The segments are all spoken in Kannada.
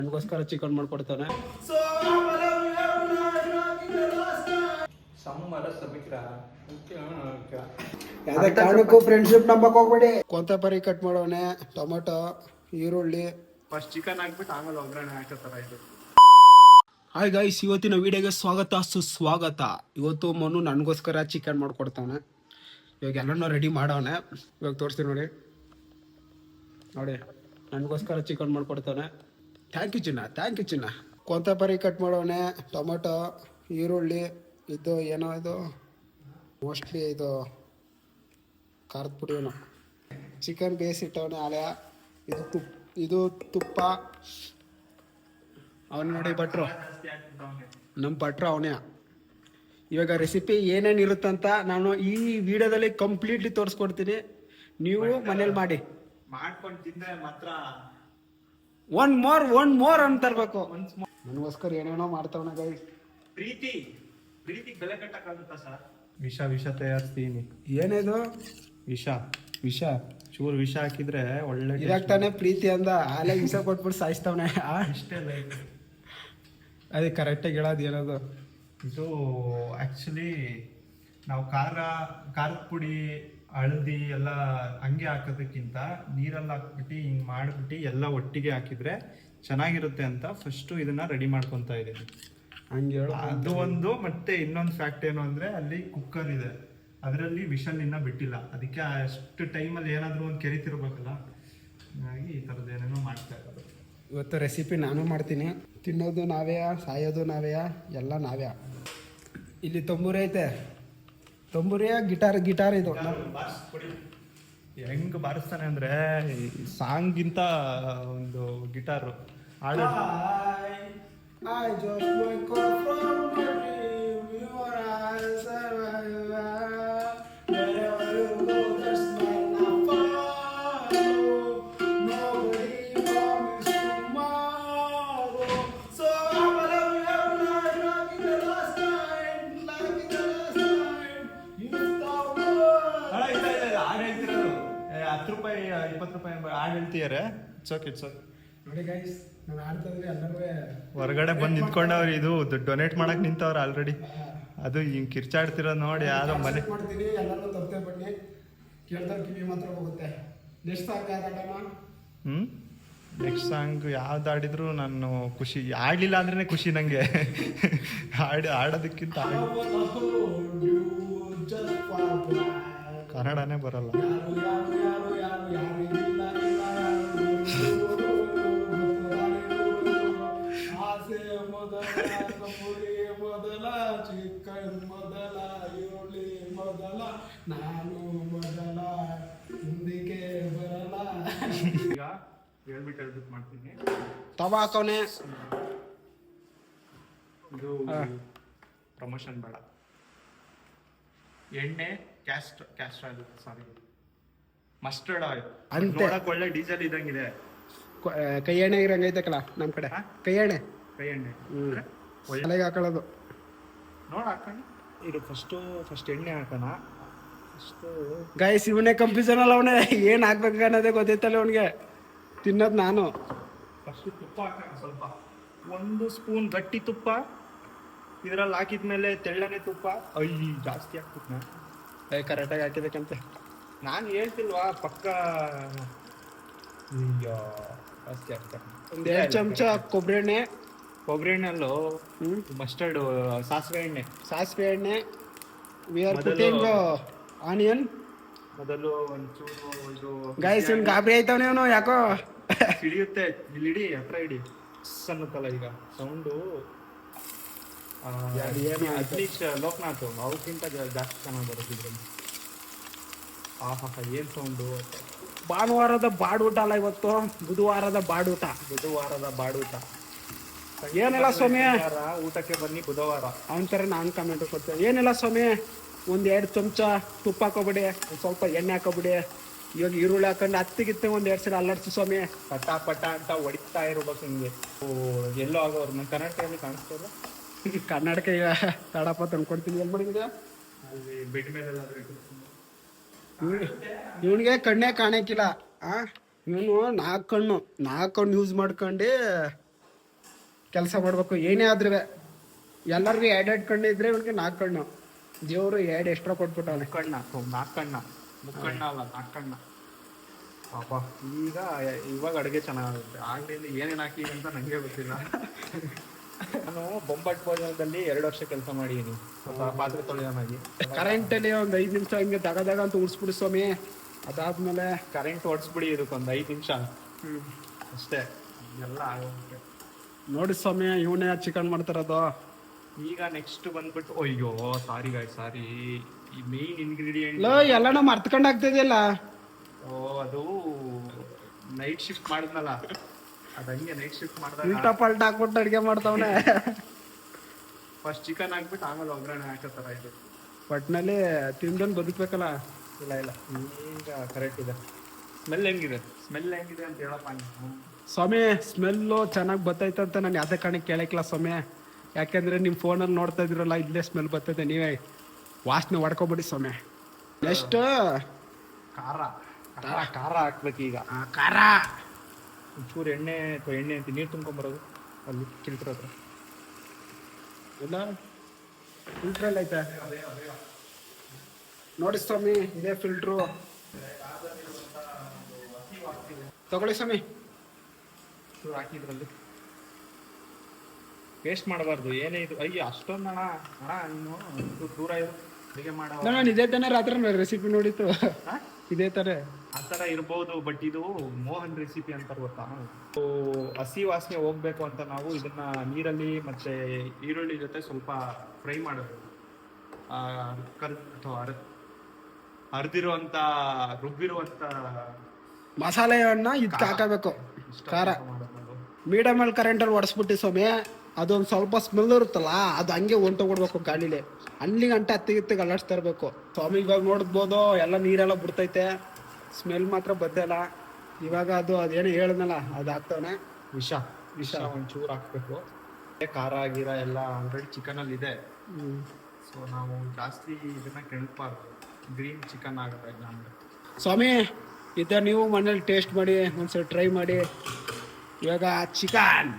ನನಗೋಸ್ಕರ ಚಿಕನ್ ಮಾಡ್ಕೊಡ್ತಾನೆ. ಯಾವುದೇ ಕಾರಣಕ್ಕೂ ಫ್ರೆಂಡ್ಶಿಪ್ ನಂಬಕ್ ಹೋಗ್ಬೇಡಿ. ಕೊಂತಪರಿ ಕಟ್ ಮಾಡೋನೆ, ಟೊಮೆಟೊ, ಈರುಳ್ಳಿ, ಫಸ್ಟ್ ಚಿಕನ್ ಹಾಕ್ಬಿಟ್ಟು ಆಮೇಲೆ ಒಗ್ಗರಣೆ ಹಾಕೋ ಥರ ಇದು. ಹಾಯ್ ಗೈಸ್, ಇವತ್ತಿನ ವಿಡಿಯೋಗೆ ಸ್ವಾಗತ ಸುಸ್ವಾಗತ. ಇವತ್ತು ಮನು ನನಗೋಸ್ಕರ ಚಿಕನ್ ಮಾಡ್ಕೊಡ್ತಾನೆ. ಇವಾಗ ಎಲ್ಲನೂ ರೆಡಿ ಮಾಡವನೆ. ಇವಾಗ ತೋರಿಸ್ತೀನಿ ನೋಡಿ. ನನಗೋಸ್ಕರ ಚಿಕನ್ ಮಾಡ್ಕೊಡ್ತಾನೆ. ಥ್ಯಾಂಕ್ ಯು ಚಿನ್ನ. ಕೊಂತಪರಿ ಕಟ್ ಮಾಡೋನೆ, ಟೊಮೆಟೊ, ಈರುಳ್ಳಿ, ಇದು ಏನೋ ಇದು ಮೋಸ್ಟ್ಲಿ ಇದು ಖಾರದ ಪುಡಿ ಏನೋ. ಚಿಕನ್ ಬೇಯಿಸಿಟ್ಟವನೆ ಆಲಯ. ಇದು ತುಪ್ಪ. ಅವನು ನೋಡಿ ಭಟ್ರು, ನಮ್ಮ ಭಟ್ರು ಅವನೇ. ಇವಾಗ ರೆಸಿಪಿ ಏನೇನು ಇರುತ್ತಂತ ನಾನು ಈ ವಿಡಿಯೋದಲ್ಲಿ ಕಂಪ್ಲೀಟ್ಲಿ ತೋರಿಸ್ಕೊಡ್ತೀನಿ. ನೀವು ಮನೇಲಿ ಮಾಡ್ಕೊಂಡು ತಿಂದ್ರೆ ಮಾತ್ರ ಒನ್ ಮೋರ್ ಅಂತ ತರ್ಬೇಕು. ನನಗೋಸ್ಕರ ಏನೇನೋ ಮಾಡ್ತಾವನ ಗೈ. ಪ್ರೀತಿ ಬೆಲೆ ಕಟ್ಟಕ್ಕಾಗುತ್ತಾ ಸರ್? ವಿಷ ತಯಾರಿಸ್ತೀನಿ. ಏನಿದು ವಿಷ ಚೂರು ವಿಷ ಹಾಕಿದ್ರೆ ಒಳ್ಳೆ ಇದಾಗ್ತಾನೆ ಪ್ರೀತಿ ಅಂದ. ಆಲೆ ವಿಷ ಕೊಟ್ಬಿಟ್ಟು ಸಾಯಿಸ್ತಾವನೆ. ಇಷ್ಟೇ ಅದೇ ಕರೆಕ್ಟಾಗಿ ಹೇಳೋದು ಏನದು. ಇದು ಆ್ಯಕ್ಚುಲಿ ನಾವು ಖಾರದ ಪುಡಿ, ಹಳದಿ ಎಲ್ಲ ಹಂಗೆ ಹಾಕೋದಕ್ಕಿಂತ ನೀರಲ್ಲಿ ಹಾಕ್ಬಿಟ್ಟು ಹಿಂಗೆ ಮಾಡಿಬಿಟ್ಟು ಎಲ್ಲ ಒಟ್ಟಿಗೆ ಹಾಕಿದರೆ ಚೆನ್ನಾಗಿರುತ್ತೆ ಅಂತ ಫಸ್ಟು ಇದನ್ನು ರೆಡಿ ಮಾಡ್ಕೊತಾ ಇದ್ದೀನಿ. ಹಂಗೆ ಹೇಳು. ಅದು ಒಂದು. ಮತ್ತೆ ಇನ್ನೊಂದು ಫ್ಯಾಕ್ಟ್ ಏನು ಅಂದರೆ ಅಲ್ಲಿ ಕುಕ್ಕರ್ ಇದೆ, ಅದರಲ್ಲಿ ವಿಷಲ್ ಇನ್ನೂ ಬಿಟ್ಟಿಲ್ಲ. ಅದಕ್ಕೆ ಅಷ್ಟು ಟೈಮಲ್ಲಿ ಏನಾದರೂ ಒಂದು ಕೆರಿತಿರ್ಬೇಕಲ್ಲ, ಹಾಗಾಗಿ ಈ ಥರದ್ದು ಏನೇನೋ ಮಾಡ್ತಾ ಇರೋದು. ಇವತ್ತು ರೆಸಿಪಿ ನಾನು ಮಾಡ್ತೀನಿ. ತಿನ್ನೋದು ನಾವೇ, ಸಾಯೋದು ನಾವೇ, ಎಲ್ಲ ನಾವೇ. ಇಲ್ಲಿ ತಂಬೂರಿ ಐತೆ. ತಂಬೂರಿಯ ಗಿಟಾರ್ ಇದು. ಹೆಂಗೆ ಬಾರಿಸ್ತಾನೆ ಅಂದರೆ ಸಾಂಗಿಂತ ಒಂದು ಗಿಟಾರು ಹಾಡು. I just woke up from my dream, you are I survivor. Wherever you go, there's my follow. Nobody promised tomorrow. So I'm love you every night, like the last time. You stop ಹಾಡು ಹೇಳ್ತಿರೋದು 10 ರೂಪಾಯಿ 20 ರೂಪಾಯಿ ಹಾಡು ಹೇಳ್ತಿದ್ದಾರೆ. It's okay. ನೋಡಿ ಗೈಸ್, ನಾನು ಆಡ್ತಿದ್ರೆ ಎಲ್ಲರೂ ಹೊರಗಡೆ ಬಂದು ನಿಂತ್ಕೊಂಡವ್ರು. ಇದು ಡೊನೇಟ್ ಮಾಡಕ್ ನಿಂತವ್ರು ಆಲ್ರೆಡಿ. ಅದು ಹಿಂಗೆ ಕಿರ್ಚಾಡ್ತಿರೋದು ನೋಡಿ ಯಾರೋ ಮನೆ ಮಾಡ್ತೀನಿ. ಎಲ್ಲರೂ ತಪ್ಪೆ ಬನ್ನಿ, ಕೇಳ್ತಾರೆ ಕಿವಿ ಮಾತ್ರ ಹೋಗುತ್ತೆ. ನೆಕ್ಸ್ಟ್ ಸಾಂಗ್ ಯಾವ್ದಾಡೋಣ? ನೆಕ್ಸ್ಟ್ ಸಾಂಗ್ ಯಾವ್ದು ಆಡಿದ್ರು ನಾನು ಖುಷಿ. ಆಡ್ಲಿಲ್ಲ ಅಂದ್ರೇನೆ ಖುಷಿ ನಂಗೆ. ಆಡೋದಕ್ಕಿಂತ ಕನ್ನಡನೇ ಬರಲ್ಲ. ಮೊದಲ ಚಿಕನ್ ಮೊದಲ ಈರುಳ್ಳಿ ಮೊದಲ ನಾನು ಮೊದಲ ಮುಂದಕ್ಕೆ ಬರಲ್ಲ. ಈಗ ಹೇಳ್ಬಿಟ್ಟು ಮಾಡ್ತೀನಿ. ತವ ಹಾಕೋನೆ. ಇದು ಪ್ರಮೋಷನ್ ಬೇಡ. ಎಣ್ಣೆ ಕ್ಯಾಸ್ಟರ್ ಆಯಿಲ್, ಸಾರಿ ಮಸ್ಟರ್ಡ್ ಆಯಿಲ್. ನೋಡಕ್ ಒಳ್ಳೆ ಡೀಸೆಲ್ ಇದ್ದಂಗಿದೆ. ಕೈ ಎಣ್ಣೆ ಇರಂಗೈತಕ್ಕಲ್ಲ ನಮ್ಮ ಕಡೆ. ಕೈ ಎಣ್ಣೆ ತಲೆಗೆ ಹಾಕೊಳ್ಳೋದು. ನೋಡಿ ಹಾಕೊಂಡು ಇದು ಫಸ್ಟ್ ಎಣ್ಣೆ ಹಾಕೋಣ. ಗೈಸ್, ಇವನೇ ಕನ್ಫ್ಯೂಷನ್ ಅಲ್ಲ. ಅವನೇ ಏನು ಹಾಕ್ಬೇಕು ಅನ್ನೋದೇ ಗೊತ್ತೈತಲ್ಲ ಅವನಿಗೆ. ತಿನ್ನೋದು ನಾನು. ಫಸ್ಟ್ ತುಪ್ಪ ಹಾಕೋಣ. ಸ್ವಲ್ಪ 1 ಸ್ಪೂನ್ ಗಟ್ಟಿ ತುಪ್ಪ. ಇದರಲ್ಲಿ ಹಾಕಿದ್ಮೇಲೆ ತೆಳ್ಳನೆ ತುಪ್ಪ. ಜಾಸ್ತಿ ಹಾಕ್ಬಿಟ್ನ. ಕರೆಕ್ಟಾಗಿ ಹಾಕಿದಕ್ಕಂತೆ ನಾನು ಹೇಳ್ತಿಲ್ವಾ? ಪಕ್ಕ ಜಾಸ್ತಿ ಹಾಕ್ತಾರೆ. 1 ಚಮಚ ಕೊಬ್ಬರಿ ಎಣ್ಣೆಲ್ಲೂ ಮಸ್ಟರ್ಡ್ ಸಾಸಿವೆ ಎಣ್ಣೆ. We are putting onion. ಮೊದಲು ಒಂಚೂರು ಇದು ಗೈಸ್, ಇವ್ನು ಗಾಬರಿ ಆಯ್ತವನೇ ಅವನು. ಯಾಕೋ ಹಿಡಿಯುತ್ತೆ. ಇಲ್ಲಿ ಹತ್ರ ಹಿಡಿ ಅನ್ನುತ್ತಲ್ಲ ಈಗ ಸೌಂಡು. ಅಟ್ಲೀಸ್ಟ್ ಲೋಕನಾಥ್ ಅವ್ರಿಗಿಂತ ಜಾಸ್ತಿ ಚೆನ್ನಾಗಿ ಬರುತ್ತಿದ್ರು. ಏನು ಸೌಂಡು. ಭಾನುವಾರದ ಬಾಡೂಟ ಅಲ್ಲ ಇವತ್ತು, ಬುಧವಾರದ ಬಾಡೂಟ. ಏನೆಲ್ಲ ಸ್ವಾಮಿ ಊಟಕ್ಕೆ ಬನ್ನಿ ಬುಧವಾರ. ಅವನ ಥರ ನಾನು ಕಮೆಂಟ್ ಕೊಡ್ತೇನೆ. ಏನೆಲ್ಲ ಸ್ವಾಮಿ, 1-2 ಚಮಚ ತುಪ್ಪ ಹಾಕೋಬಿಡಿ, ಒಂದು ಸ್ವಲ್ಪ ಎಣ್ಣೆ ಹಾಕೋಬಿಡಿ. ಇವಾಗ ಈರುಳ್ಳಿ ಹಾಕೊಂಡು ಹತ್ತಿಗಿತ್ತೆ 1-2 ಸಲ ಅಲ್ಲರ್ಸು ಸ್ವಾಮಿ. ಪಟ ಅಂತ ಹೊಡಿತಾ ಇರ್ಬೇಕು ಹಿಂಗೆ. ಎಲ್ಲೋ ಆಗೋರು. ನನ್ನ ಕರ್ನಾಟಕದಲ್ಲಿ ಕಾಣಿಸ್ತಾ ಇಲ್ಲ. ಕರ್ನಾಟಕ ಈಗ ತಡಪ್ಪ ತಂದ್ಕೊಡ್ತೀನಿ. ಏನು ಮಾಡಿದ್ರೆ ಅಲ್ಲಿ ಬೆಡ್ ಮೇಲೆ ಇವನಿಗೆ ಕಣ್ಣೇ ಕಾಣಕ್ಕಿಲ್ಲ. ಇವನು 4 ಕಣ್ಣು ಯೂಸ್ ಮಾಡ್ಕೊಂಡು ಕೆಲಸ ಮಾಡಬೇಕು. ಏನೇ ಆದ್ರೂ ಎಲ್ಲರಿಗೂ ಎರಡೆರಡು ಕಣ್ಣು ಇದ್ರೆ ಇವನಿಗೆ 4 ಕಣ್ಣು. ದೇವರು 2 ಎಕ್ಸ್ಟ್ರಾ ಕೊಟ್ಬಿಟ್ಟವನೆ. ಮುಕ್ಕಣ್ಣ 4 ಕಣ್ಣ, ಮುಕ್ಕಣ್ಣ ಅಲ್ಲ 4 ಕಣ್ಣ. ಪಾಪ ಇವಾಗ ಅಡುಗೆ ಚೆನ್ನಾಗುತ್ತೆ. ಆಗ್ಲಿಂದ ಏನೇನು ಹಾಕಿ ಅಂತ ನನಗೆ ಗೊತ್ತಿಲ್ಲ. ನಾನು ಬೊಂಬಾಟ್ ಭೋಜನದಲ್ಲಿ 2 ವರ್ಷ ಕೆಲಸ ಮಾಡಿದ್ದೀನಿ, ಪಾತ್ರೆ ತೊಳೆಯೋನಾಗಿ. ಕರೆಂಟಲ್ಲಿ ಒಂದು 5 ನಿಮಿಷ ಹಿಂಗೆ ದಗ ಅಂತ ಉಡ್ಸ್ಬಿಡಿ ಸ್ವಾಮಿ. ಅದಾದ್ಮೇಲೆ ಕರೆಂಟ್ ಹೊಡ್ಸ್ಬಿಡಿ, ಇದಕ್ಕೊಂದು 5 ನಿಮಿಷ ಅಷ್ಟೇ, ಎಲ್ಲ ಆಗೋಗುತ್ತೆ. ನೋಡಿ ಸ್ವಾಮಿ, ಇವನೇ ಚಿಕನ್ ಮಾಡ್ತಾರದು. ಈಗ ನೆಕ್ಸ್ಟ್ ಬಂದ್ಬಿಟ್ಟು ಅಯ್ಯೋ ಸಾರಿ ಈ ಮೇನ್ ಇಂಗ್ರೀಡಿಯೆಂಟ್ ಎಲ್ಲಾನು ಮರ್ತ್ಕೊಂಡು ಆಗ್ತಿದೆಯಲ್ಲ. ಅದು ನೈಟ್ ಶಿಫ್ಟ್ ಮಾಡಿದ್ನಲ್ಲ, ಅದಂಗೆ ನೈಟ್ ಶಿಫ್ಟ್ ಮಾಡಿದಾಗ ಉಲ್ಟಾ ಪಲ್ಟಾ ಹಾಕ್ಬಿಟ್ಟು ಅಡುಗೆ ಮಾಡ್ತಾವನೆ. ಫಸ್ಟ್ ಚಿಕನ್ ಹಾಕ್ಬಿಟ್ಟು ಆಮೇಲೆ ಒಗ್ಗರಣೆ ಹಾಕೋತರ ಇದು. ಒಟ್ಟಿನಲ್ಲಿ ತಿಂದನ್ ಬದುಕ್ಬೇಕಲ್ಲ. ಇಲ್ಲ ಈಗ ಕರೆಕ್ಟ್ ಇದೆ. ಸ್ಮೆಲ್ ಹೆಂಗಿದೆ ಅಂತ ಹೇಳಪ್ಪ ನೀವು. ಸ್ವಾಮಿ ಸ್ಮೆಲ್ಲು ಚೆನ್ನಾಗಿ ಬರ್ತೈತೆ ಅಂತ ನಾನು ಯಾವುದೇ ಕಾರಣಕ್ಕೆ ಕೇಳಕ್ಕಿಲ್ಲ ಸ್ವಾಮಿ. ಯಾಕೆಂದ್ರೆ ನಿಮ್ಮ ಫೋನಲ್ಲಿ ನೋಡ್ತಾ ಇದ್ರಲ್ಲ, ಇಲ್ಲೇ ಸ್ಮೆಲ್ ಬರ್ತೈತೆ, ನೀವೇ ವಾಸನೆ ಹೊಡ್ಕೊಬಿಡಿ ಸ್ವಾಮಿ. ನೆಕ್ಸ್ಟ್ ಖಾರ ಹಾಕ್ಬೇಕು. ಈಗ ಖಾರ ಒಂಚೂರು ಎಣ್ಣೆ ಅಂತ ನೀರು ತುಂಬ್ಕೊಂಬರೋದು ಅಲ್ಲಿ ಫಿಲ್ಟರ್ ಹತ್ರ. ಇಲ್ಲ ಫಿಲ್ಟ್ರಲ್ಲಿ ಐತೆ ನೋಡಿ ಸ್ವಾಮಿ, ಇದೇ ಫಿಲ್ಟ್ರು. ತಗೊಳ್ಳಿ ಸ್ವಾಮಿ. ಚೂರು ಹಾಕಿದ್ರಲ್ಲಿ ವೇಸ್ಟ್ ಮಾಡಬಾರ್ದು. ಏನೇ ಇದು, ಅಯ್ಯ ಅಷ್ಟೊಂದು ಅಣ್ಣ ನೀನು ದೂರ ಇರು ಅಡುಗೆ ಮಾಡೋ. ನಾನು ಇದೇ ತಾನೇ ರಾತ್ರಿ ರೆಸಿಪಿ ನೋಡಿತ್ತು, ಇದೇ ತರ ಆ ಥರ ಇರ್ಬೋದು. ಬಟ್ ಇದು ಮೋಹನ್ ರೆಸಿಪಿ ಅಂತ ಗೊತ್ತಾ. ಹಸಿ ವಾಸನೆ ಹೋಗ್ಬೇಕು ಅಂತ ನಾವು ಇದನ್ನ ನೀರಲ್ಲಿ ಮತ್ತೆ ಈರುಳ್ಳಿ ಜೊತೆ ಸ್ವಲ್ಪ ಫ್ರೈ ಮಾಡಬೇಕು. ಅರ್ದಿರುವಂತ ರುಬ್ಬಿರುವಂತ ಮಸಾಲೆಯನ್ನ ಇದಕ್ಕೆ ಹಾಕಬೇಕು. ಖಾರ ಮೀಡಿಯಮ್ ಅಲ್ಲಿ ಕರೆಂಟಲ್ಲಿ ಒಡಿಸ್ಬಿಟ್ಟು ಸ್ವಾಮಿ, ಅದೊಂದು ಸ್ವಲ್ಪ ಸ್ಮೆಲ್ ಇರುತ್ತಲ್ಲ, ಅದು ಹಂಗೆ ಹೊಂಟೋಗ್ಬಿಡ್ಬೇಕು ಗಾಳಿಲಿ. ಅಲ್ಲಿ ಗಂಟೆ ಹತ್ತಿಗೆ ಅಲ್ಲಾಡ್ಸ್ತಾ ಇರಬೇಕು ಸ್ವಾಮಿ. ಇವಾಗ ನೋಡ್ಬೋದು ಎಲ್ಲ ನೀರೆಲ್ಲ ಬಿಡ್ತೈತೆ, ಸ್ಮೆಲ್ ಮಾತ್ರ ಬದ್ದಲ್ಲ. ಇವಾಗ ಅದೇನೋ ಹೇಳಿದ್ನಲ್ಲ, ಅದು ಹಾಕ್ತವನೆ ವಿಷ ಒಂಚೂರು ಹಾಕ್ಬೇಕು. ಖಾರ ಗೀರ ಎಲ್ಲ ಆಲ್ರೆಡಿ ಚಿಕನಲ್ಲಿ ಇದೆ. ಸೊ ನಾವು ಜಾಸ್ತಿ ಇದನ್ನ ಕೆಣಕ್ಬಾರ್ದು, ಗ್ರೀನ್ ಚಿಕನ್ ಆಗುತ್ತೆ ನಮ್ಗೆ. ಸ್ವಾಮಿ ಇದ ನೀವು ಮನೇಲಿ ಟೇಸ್ಟ್ ಮಾಡಿ, ಒಂದ್ಸಲ ಟ್ರೈ ಮಾಡಿ. ಇವಾಗ ಚಿಕನ್,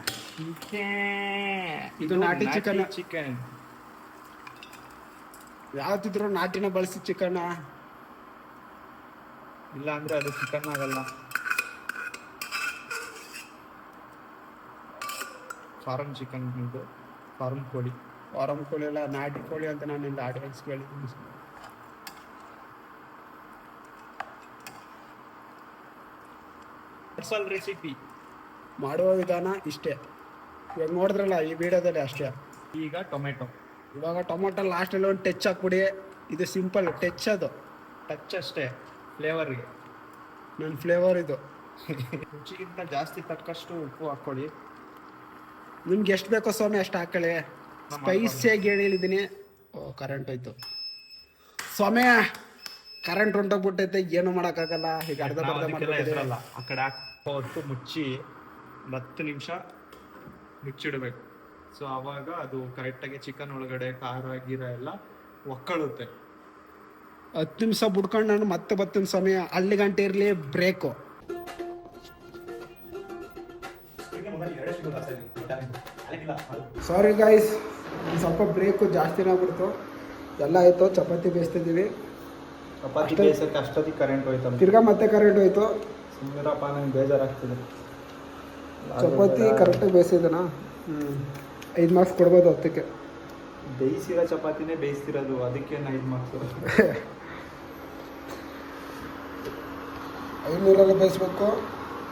ಇದು ನಾಟಿ ಚಿಕನ್. ಯಾವ್ದಿದ್ರು ನಾಟಿನ ಬಳಸಿ ಚಿಕನ್, ಇಲ್ಲ ಅಂದ್ರೆ ಅದು ಚಿಕನ್ ಆಗಲ್ಲ. ಫಾರಂ ಚಿಕನ್, ಇದು ಫಾರಂ ಕೋಳಿ ಎಲ್ಲ ನಾಟಿ ಕೋಳಿ ಅಂತ ನಾನು ಇಂದ ಆಡಿಯನ್ಸ್ ಕೇಳಿದ್ದೀನಿ. ಮಸಾಲ ರೆಸಿಪಿ ಮಾಡುವ ವಿಧಾನ ಇಷ್ಟೇ. ಇವಾಗ ನೋಡಿದ್ರಲ್ಲ ಈ ವಿಡಿಯೋದಲ್ಲಿ ಅಷ್ಟೇ. ಈಗ ಇವಾಗ ಟೊಮೊಟೊ ಲಾಸ್ಟಲ್ಲಿ ಒಂದು ಟಚ್ ಹಾಕ್ಬಿಡಿ. ಇದು ಸಿಂಪಲ್ ಟಚ್, ಅದು ಟಚ್ ಅಷ್ಟೇ ಫ್ಲೇವರ್ಗೆ. ನನ್ನ ಫ್ಲೇವರ್ ಇದು. ರುಚಿಗಿಂತ ಜಾಸ್ತಿ ತಕ್ಕಷ್ಟು ಉಪ್ಪು ಹಾಕ್ಕೊಳ್ಳಿ. ನಿಮ್ಗೆ ಎಷ್ಟು ಬೇಕೋ ಸ್ವಾಮಿ ಅಷ್ಟು ಹಾಕೊಳ್ಳಿ. ಸ್ಪೈಸಿಯಾಗಿ ಹೇಳಿದ್ದೀನಿ. ಕರೆಂಟ್ ಹೋಯ್ತು ಸ್ವಾಮಿ, ಕರೆಂಟ್ ಹೊಂಟೋಗ್ಬಿಟ್ಟೈತೆ, ಏನು ಮಾಡೋಕ್ಕಾಗಲ್ಲ. ಈಗ ಅರ್ಧ ಮಾಡ್ತಿರಲ್ಲ, ಆ ಕಡೆ ಹೊತ್ತು ಮುಚ್ಚಿ 10 ನಿಮಿಷ ಮುಚ್ಚಿಡಬೇಕು. ಸೊ ಆವಾಗ ಅದು ಕರೆಕ್ಟಾಗಿ ಚಿಕನ್ ಒಳಗಡೆ ಖಾರ ಗೀರ ಎಲ್ಲ ಒಕ್ಕಳುತ್ತೆ. 10 ನಿಮಿಷ ಬಿಡ್ಕೊಂಡು ನಾನು ಮತ್ತೆ ಬರ್ತೀನಿ ಸ್ವಾಮಿ. ಅಲ್ಲಿ ಗಂಟೆ ಇರಲಿ ಬ್ರೇಕು. ಸಾರಿ ಗೈಸ್, ಸ್ವಲ್ಪ ಬ್ರೇಕು ಜಾಸ್ತಿನೇ ಆಗ್ಬಿಡ್ತು. ಎಲ್ಲ ಆಯಿತು, ಚಪಾತಿ ಬೇಯಿಸ್ತಿದ್ದೀವಿ. ಚಪಾತಿ ಬೇಯಿಸೋಕ್ಕೆ ಅಷ್ಟೊತ್ತಿಗೆ ಕರೆಂಟ್ ಹೋಯ್ತು. ತಿರ್ಗಾ ಮತ್ತೆ ಕರೆಂಟ್ ಹೋಯ್ತು. ಸುಮ್ಮನಿರಪ್ಪ, ನಂಗೆ ಬೇಜಾರಾಗ್ತದೆ. ಚಪಾತಿ ಕರೆಕ್ಟಾಗಿ ಬೇಯಿಸಿದನಾ? 5 ಮಾರ್ಕ್ಸ್ ಕೊಡ್ಬೋದು. 10ಕ್ಕೆ ಬೇಯಿಸಿರೋ ಚಪಾತಿನೇ ಬೇಯಿಸ್ತಿರೋದು, ಅದಕ್ಕೆ 5 ಮಾರ್ಕ್ಸು. 500 ಬೇಯಿಸ್ಬೇಕು.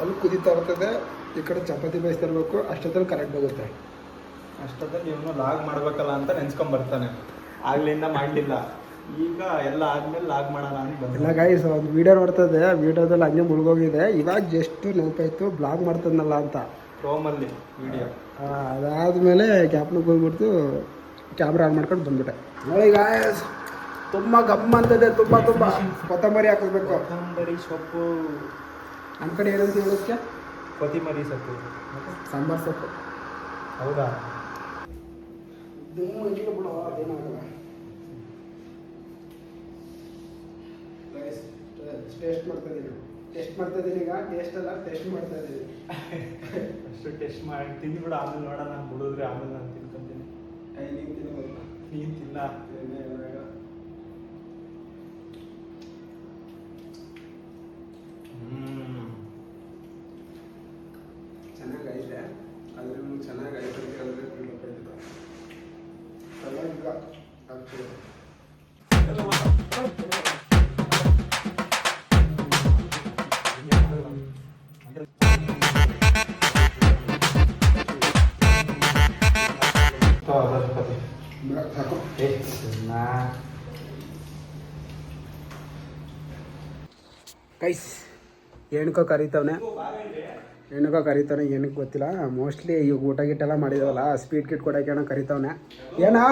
ಅಲ್ಲಿ ಕುದೀತಾ ಇರ್ತದೆ, ಈ ಕಡೆ ಚಪಾತಿ ಬೇಯಿಸ್ತಾ ಇರಬೇಕು. ಅಷ್ಟೊತ್ತಲ್ಲಿ ಕರೆಂಟ್ ಹೋಗುತ್ತೆ. ಅಷ್ಟೊತ್ತಲ್ಲಿ ಇವನು ಲಾಗ್ ಮಾಡ್ಬೇಕಲ್ಲ ಅಂತ ನೆನ್ಸ್ಕೊಂಬರ್ತಾನೆ. ಆಗ್ಲಿಂದ ಮಾಡಲಿಲ್ಲ. ಈಗ ಎಲ್ಲ ಆದ್ಮೇಲೆ ಲಾಗ್ ಮಾಡೋಣ ಅಂತ ಇಲ್ಲ ಗೈಸ್, ಒಂದು ವಿಡಿಯೋ ನೋಡ್ತದೆ, ವಿಡಿಯೋದಲ್ಲಿ ಹಂಗೆ ಮುಳುಗೋಗಿದೆ. ಇವಾಗ ಜಸ್ಟ್ ನೆನಪಾಯ್ತು ಬ್ಲಾಗ್ ಮಾಡ್ತದ್ನಲ್ಲ ಅಂತ ರೋಮಲ್ಲಿ ವಿಡಿಯೋ. ಅದಾದಮೇಲೆ ಕ್ಯಾಪ್ನಿಗೆ ಹೋಗ್ಬಿಡ್ತು, ಕ್ಯಾಮ್ರಾ ಆನ್ ಮಾಡ್ಕೊಂಡು ಬಂದ್ಬಿಟ್ಟೆ. ನೋಡಿ ಗಾಯಸ್, ತುಂಬ ಗಮ್ಮ ಅಂತದೆ. ತುಂಬ ಕೊತ್ತಂಬರಿ ಹಾಕಬೇಕು. ಕೊತ್ತಂಬರಿ ಸೊಪ್ಪು ನಮ್ಮ ಕಡೆ ಏನಂತ ಹೇಳೋದಕ್ಕೆ ಕೊತ್ತಂಬರಿ ಸೊಪ್ಪು, ಸಾಂಬಾರು ಸೊಪ್ಪು. ಹೌದಾ? ಬಿಡು, ಅದೇನಾಗಲ್ಲ. ಟೇಸ್ಟ್ ಮಾಡ್ತಾ ಇದ್ದೀನಿ. ಟೆಸ್ಟ್ ಮಾಡ್ತಾ ಇದ್ದೀನಿ ಈಗ. ಟೇಸ್ಟ್ ಅಲ್ಲ, ಟೆಸ್ಟ್ ಮಾಡ್ತಾ ಇದ್ದೀನಿ. ಅಷ್ಟು ಟೆಸ್ಟ್ ಮಾಡಿ ತಿಂದ್ಬಿಡು, ಆಮೇಲೆ ನೋಡೋಣ ಬಿಡಿದ್ರೆ ಆಮೇಲೆ ನಾನು ತಿನ್ಕೊಂತೀನಿ. ನೀನು ತಿನ್ನಬೇಕು. ನೀನು ತಿನ್ನ. ಚೆನ್ನಾಗೈತೆ, ಆದ್ರೆ ಚೆನ್ನಾಗೈತೆ ಅಂತ ಹೇಳಿದ್ರೆ ತಿನ್ನೋಕ್ಕಾಯ್ತದ. ಚೆನ್ನಾಗಿಲ್ಲ ಆಗ್ತದೆ. ಕೈಸ್ ಏನಕ್ಕೋ ಕರೀತವನೆ, ಏನಕ್ಕೆ ಗೊತ್ತಿಲ್ಲ. ಮೋಸ್ಟ್ಲಿ ಈಗ ಊಟ ಗಿಟ್ಟೆಲ್ಲ ಮಾಡಿದವಲ್ಲ, ಸ್ಪೀಡ್ ಕಿಟ್ ಕೊಡೋಕೆ ಏನೋ ಕರೀತವನೆ. ಏನೋ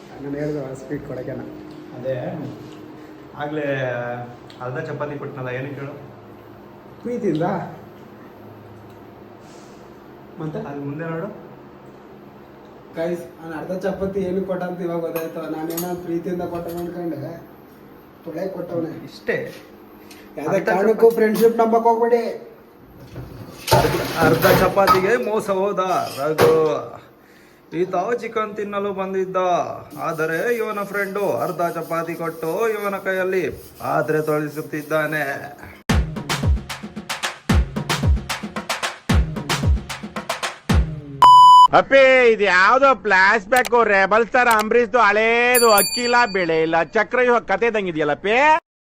ನಾನು ಹೇಳಿದ ಸ್ಪೀಡ್ ಕೊಡೋಕೆನ. ಅದೇ ಆಗಲೇ ಅರ್ಧ ಚಪಾತಿ ಕೊಟ್ಟನಲ್ಲ, ಏನಕ್ಕೆ ಹೇಳು? ಪ್ರೀತಿಯಿಂದ. ಮತ್ತೆ ಅದು ಮುಂದೆ ನೋಡು. ಗೈಸ್ ನಾನು ಅರ್ಧ ಚಪಾತಿ ಏನಕ್ಕೆ ಕೊಟ್ಟ ಅಂತ ಇವಾಗ ಗೊತ್ತಾಯ್ತು. ನಾನೇನೋ ಪ್ರೀತಿಯಿಂದ ಕೊಟ್ಟ ಅನ್ಕೊಂಡೆ, ತೊಳೆ ಕೊಟ್ಟವನೆ ಇಷ್ಟೇ. ಯಾವುದೇ ಕಾರಣಕ್ಕೂ ಫ್ರೆಂಡ್ಶಿಪ್ ನಂಬಕ್ ಹೋಗ್ಬೇಡಿ. ಅರ್ಧ ಚಪಾತಿಗೆ ಮೋಸ ಹೋದ ರಘು. ಈತ ಚಿಕನ್ ತಿನ್ನಲು ಬಂದಿದ್ದ, ಆದರೆ ಇವನ ಫ್ರೆಂಡು ಅರ್ಧ ಚಪಾತಿ ಕೊಟ್ಟು ಇವನ ಕೈಯಲ್ಲಿ ಪಾತ್ರೆ ತೊಳಿಸುತ್ತಿದ್ದಾನೆ. ಅಪ್ಪಿ ಇದು ಯಾವ್ದೋ flash back rebel star Ambareesh ಹಳೇದು, ಅಕ್ಕಿಲ್ಲ ಬೆಳೆ ಇಲ್ಲ ಚಕ್ರ ಕತೆ ಇದ್ದಂಗಿದೆಯಲ್ಲಪ್ಪಿ.